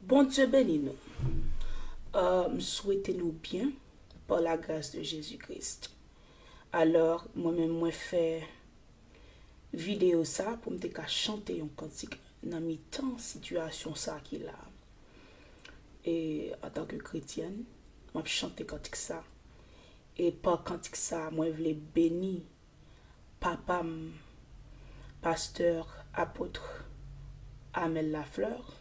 Bon Dieu bénis nous. Souhaitez-nous bien par la grâce de Jésus-Christ. Alors, moi-même, moi fais vidéo ça pour me chanter un cantique dans mes temps situation ça qu'il a. Et en tant que chrétienne, moi chanter cantique ça. Et par cantique ça, moi je voulais bénir papa, pasteur, apôtre Amel Lafleur.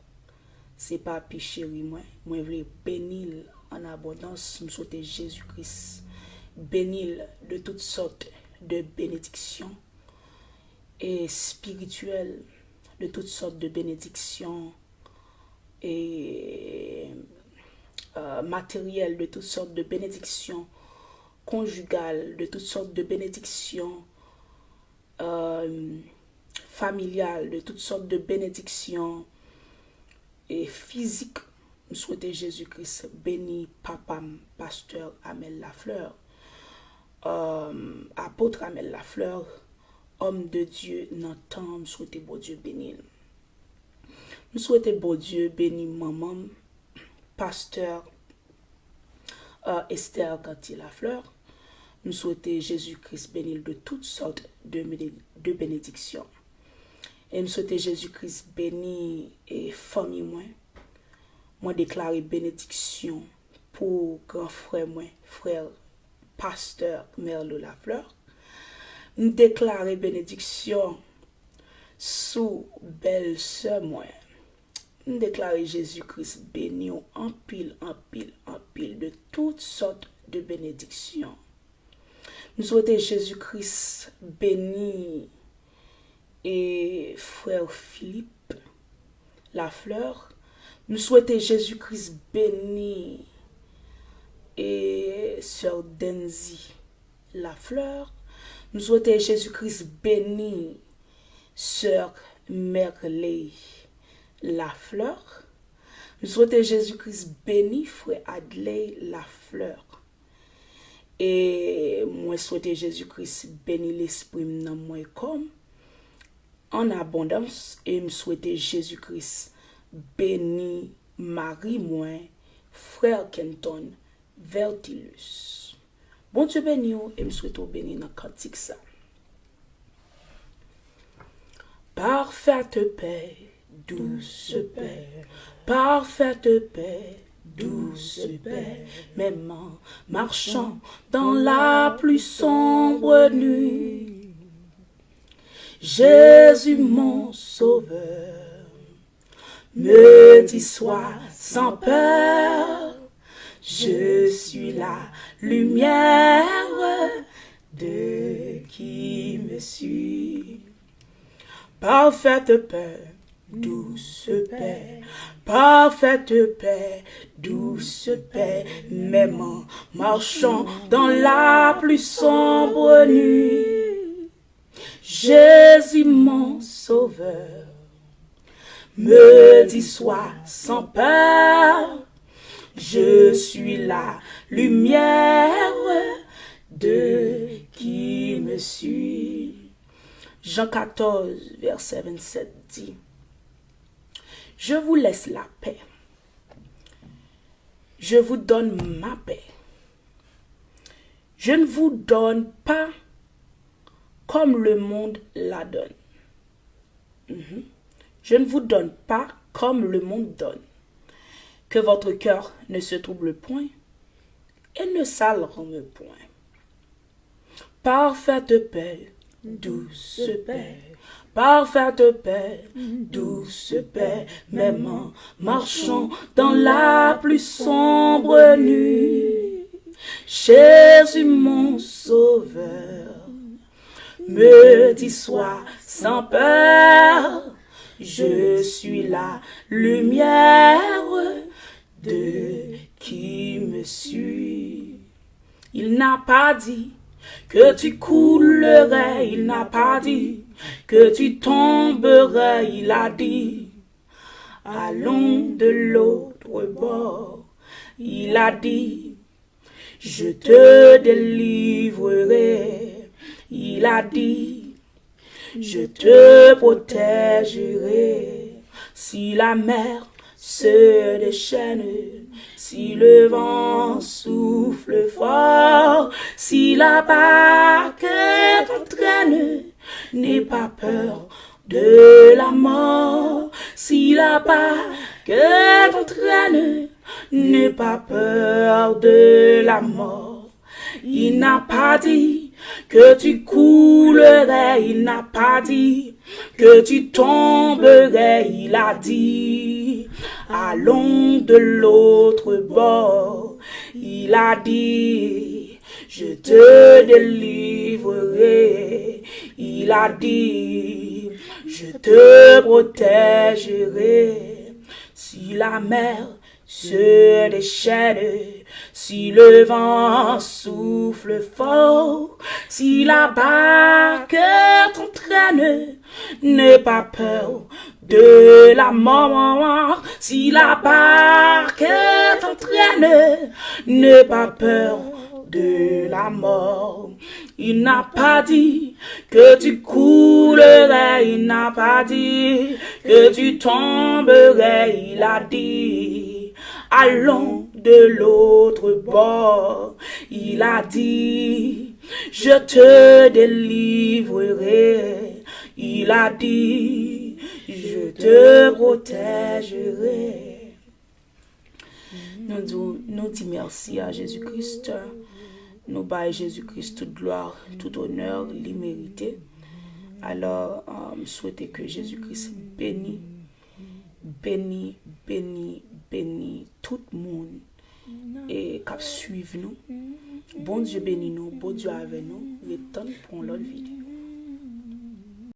C'est pas chéri moi je voulais bénir en abondance, me souhaiter Jésus-Christ bénir de toutes sortes de bénédictions et spirituelles, de toutes sortes de bénédictions et matérielles, de toutes sortes de bénédictions conjugales, de toutes sortes de bénédictions familiales, de toutes sortes de bénédictions et physiques. Nous souhaitons Jésus-Christ béni papa pasteur Amel Lafleur, apôtre Amel Lafleur, homme de Dieu, n'entend, nous souhaitons bon Dieu béni. Nous souhaitons bon Dieu béni maman, pasteur Esther Gantier Lafleur. Nous souhaitons Jésus-Christ béni de toutes sortes de bénédictions. Et nous souhaitons Jésus-Christ béni et famille moi déclarer bénédiction pour grand frère moi, frère pasteur Merlo Lafleur. Nous déclarer bénédiction sous belle sœur moi. Nous déclarer Jésus-Christ béni en pile de toutes sortes de bénédictions. Nous souhaitons Jésus-Christ béni et frère Philippe Lafleur. Nous souhaitons Jésus-Christ béni et sœur Denzi Lafleur. Nous souhaitons Jésus-Christ béni sœur Merley Lafleur. Nous souhaitons Jésus-Christ béni frère Adley Lafleur. Et moi souhaite Jésus-Christ béni l'esprit dans moi comme en abondance. Et me souhaite Jésus-Christ béni Marie moi frère Kenton Vertilus. Bon Dieu béni et me souhaite béni dans cantique ça. Parfaite paix, douce paix, parfaite paix, douce paix, même en marchant dans la plus sombre nuit. Jésus mon sauveur me dit sois sans peur, je suis la lumière de qui me suit. Parfaite paix, douce paix, parfaite paix, douce paix, même en marchant dans la plus sombre nuit. Jésus mon sauveur me dit sois sans peur, je suis la lumière de qui me suit. Jean 14, verset 27 dit: je vous laisse la paix. Je vous donne ma paix. Je ne vous donne pas comme le monde la donne. Je ne vous donne pas comme le monde donne. Que votre cœur ne se trouble point et ne s'alarme point. Parfaite paix, douce paix. Parfaite paix, douce paix, même en marchant dans la plus sombre nuit. Jésus mon sauveur me dit sois sans peur, je suis la lumière de qui me suit. Il n'a pas dit que tu coulerais, il n'a pas dit que tu tomberais, il a dit allons de l'autre bord. Il a dit je te délivrerai. Il a dit je te protégerai. Si la mer se déchaîne. Si le vent souffle fort, si la barque t'entraîne, n'aie pas peur de la mort. Si la barque t'entraîne, n'aie pas peur de la mort. Il n'a pas dit que tu coulerais, il n'a pas dit que tu tomberais, il a dit, allons de l'autre bord. Il a dit, je te délivrerai. Il a dit, je te protégerai. Si la mer se déchaîne, si le vent souffle fort, si la barque t'entraîne, n'aie pas peur de la mort. Si la barque t'entraîne, n'aie pas peur de la mort. Il n'a pas dit que tu coulerais, il n'a pas dit que tu tomberais, il a dit, allons de l'autre bord. Il a dit, je te délivrerai. Il a dit, je te protégerai. Nous disons merci à Jésus-Christ. Nous baillons Jésus-Christ toute gloire, tout honneur, l'immérité. Alors, souhaitez que Jésus-Christ bénisse tout le monde et qu'à suivre nous. Bon Dieu bénisse nous, bon Dieu avec nous. Il est temps pour l'autre vidéo.